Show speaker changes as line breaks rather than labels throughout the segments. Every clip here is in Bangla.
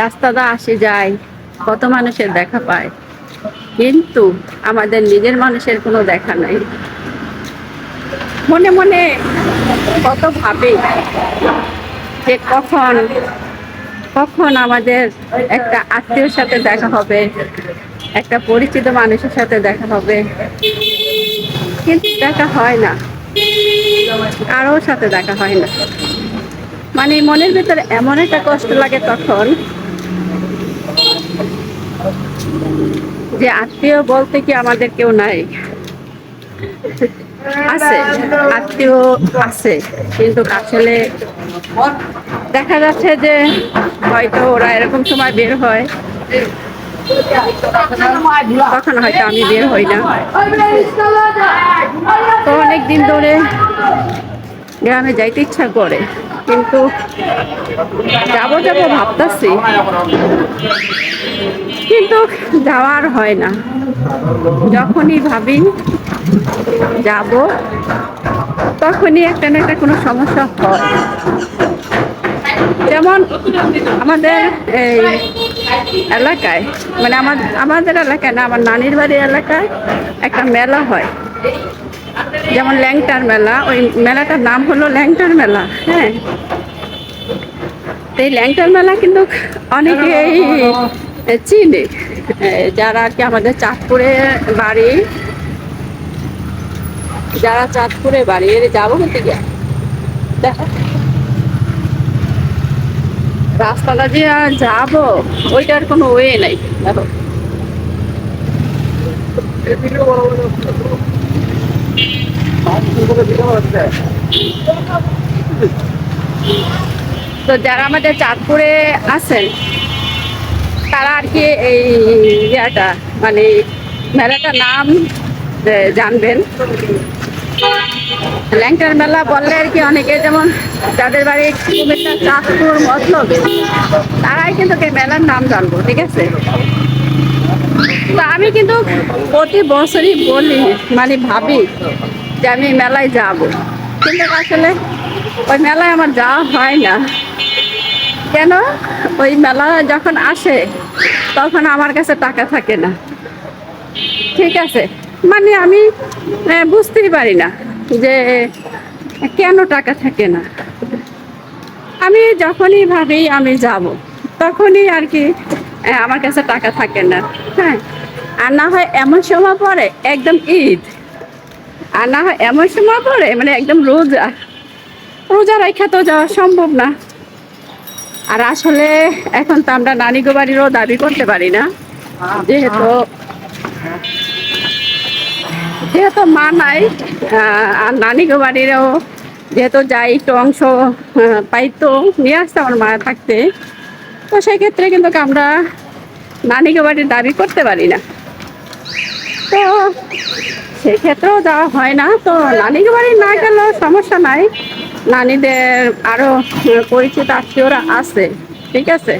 রাস্তাটা আসে যায়, কত মানুষের দেখা পায়, কিন্তু আমাদের নিজের মানুষের কোনো দেখা নাই। মনে মনে কত ভাবে যে কখন কখন আমাদের একটা আত্মীয়র সাথে দেখা হবে, একটা পরিচিত মানুষের সাথে দেখা হবে, কিন্তু দেখা হয় না, কারোর সাথে দেখা হয় না। মানে মনের ভিতরে এমন একটা কষ্ট লাগে তখন, যে আত্মীয় বলতে কি আমাদের কেউ নাই। আছে, আত্মীয় আছে, কিন্তু আসলে দেখা যাচ্ছে যে হয়তো ওরা এরকম সময় বের হয়, তখন হয়তো আমি বের হই না। তো অনেক দিন ধরে গ্রামে যাইতে ইচ্ছা করে, কিন্তু যাবো যাবো ভাবতেছি, কিন্তু যাওয়ার হয় না। যখনই ভাবি যাব, তখনই একটা না একটা কোনো সমস্যা হয়। যেমন আমাদের এই এলাকায়, মানে আমাদের এলাকায় না, আমার নানির বাড়ির এলাকায় একটা মেলা হয়, যেমন ল্যাংটার মেলা। ওই মেলাটার নাম হলো ল্যাংটার মেলা। হ্যাঁ, এই ল্যাংটার মেলা কিন্তু অনেকেই চিনে, যারা আর কি আমাদের চাঁদপুরে বাড়ি, যারা চাঁদপুরে বাড়ি, এর যাবো কিন্তু দেখো রাস্তাটা যে যাবো, ওইটার কোনো ওয়ে নাই। দেখো তো যারা আমাদের চাঁদপুরে আছেন, তারা আর কি এই ইয়েটা, মানে মেলাটার নাম জানবেন। ল্যাংটার মেলা বললে আর কি অনেকে, যেমন যাদের বাড়ি কুমিল্লা, চাঁদপুর, মতলবে, তারাই কিন্তু এই মেলার নাম জানবো। ঠিক আছে, তো আমি কিন্তু প্রতি বছরই বলি, মানে ভাবি যে আমি মেলায় যাব, কিন্তু আসলে ওই মেলায় আমার যাওয়া হয় না। কেন? ওই মেলা যখন আসে তখন আমার কাছে টাকা থাকে না। ঠিক আছে, মানে আমি বুঝতেই পারি না যে কেন টাকা থাকে না। আমি যখনই ভাবি আমি যাব, তখনই আর কি আমার কাছে টাকা থাকে না। হ্যাঁ, আর না হয় এমন সময় পড়ে একদম ঈদ, আর না হয় এমন সময় পড়ে মানে একদম রোজা, রোজা রেখা তো যাওয়া সম্ভব না। আর আসলে এখন তো আমরা নানি গো বাড়িরও দাবি করতে পারি না, যেহেতু যেহেতু মা নাই। আর নানি গো বাড়িরও যেহেতু যাই একটু অংশ পাইতো নিয়ে আসতে আমার মা থাকতে, তো সেই ক্ষেত্রে কিন্তু আমরা নানি গো বাড়ির দাবি করতে পারি না। তো সেক্ষেত্রেও যাওয়া হয় না। তো নানি গো বাড়ি না গেলেও সমস্যা নাই, নানিদের আরো পরিচিত আত্মীয়রা আছে। ঠিক আছে,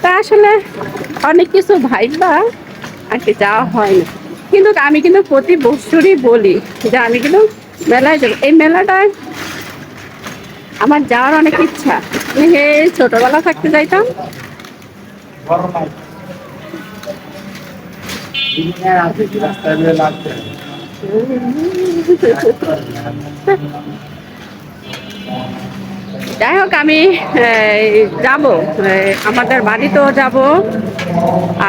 তা আসলে অনেক কিছু ভাইবা আর কি যাওয়া হয় না। কিন্তু আমি কিন্তু প্রতি বছরই বলি যে আমি কিন্তু মেলায় যাবো। এই মেলাটায় আমার যাওয়ার অনেক ইচ্ছা। ছোটবেলা থাকতে যাইতাম। যাই হোক, আমি যাব, আমাদের বাড়িতেও যাব,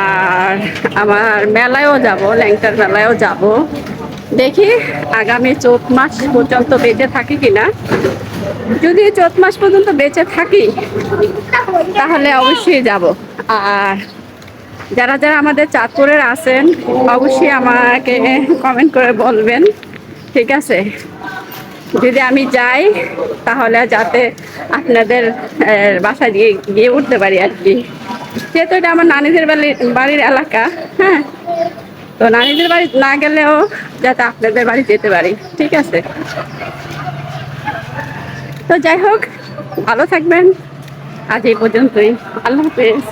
আর আমার মেলায়ও যাব, ল্যাংটার মেলায়ও যাব। দেখি আগামী চৈত মাস পর্যন্ত বেঁচে থাকি কিনা। যদি চৈত মাস পর্যন্ত বেঁচে থাকি তাহলে অবশ্যই যাব। আর যারা যারা আমাদের চাঁদপুরের আছেন অবশ্যই আমাকে কমেন্ট করে বলবেন। ঠিক আছে, যদি আমি যাই তাহলে যাতে আপনাদের বাসায় গিয়ে গিয়ে উঠতে পারি আর কি, যেহেতু এটা আমার নানিদের বাড়ির এলাকা। হ্যাঁ, তো নানিদের বাড়ি না গেলেও যাতে আপনাদের বাড়ি যেতে পারি। ঠিক আছে, তো যাই হোক, ভালো থাকবেন। আজ এই পর্যন্তই। আল্লাহ হাফেজ।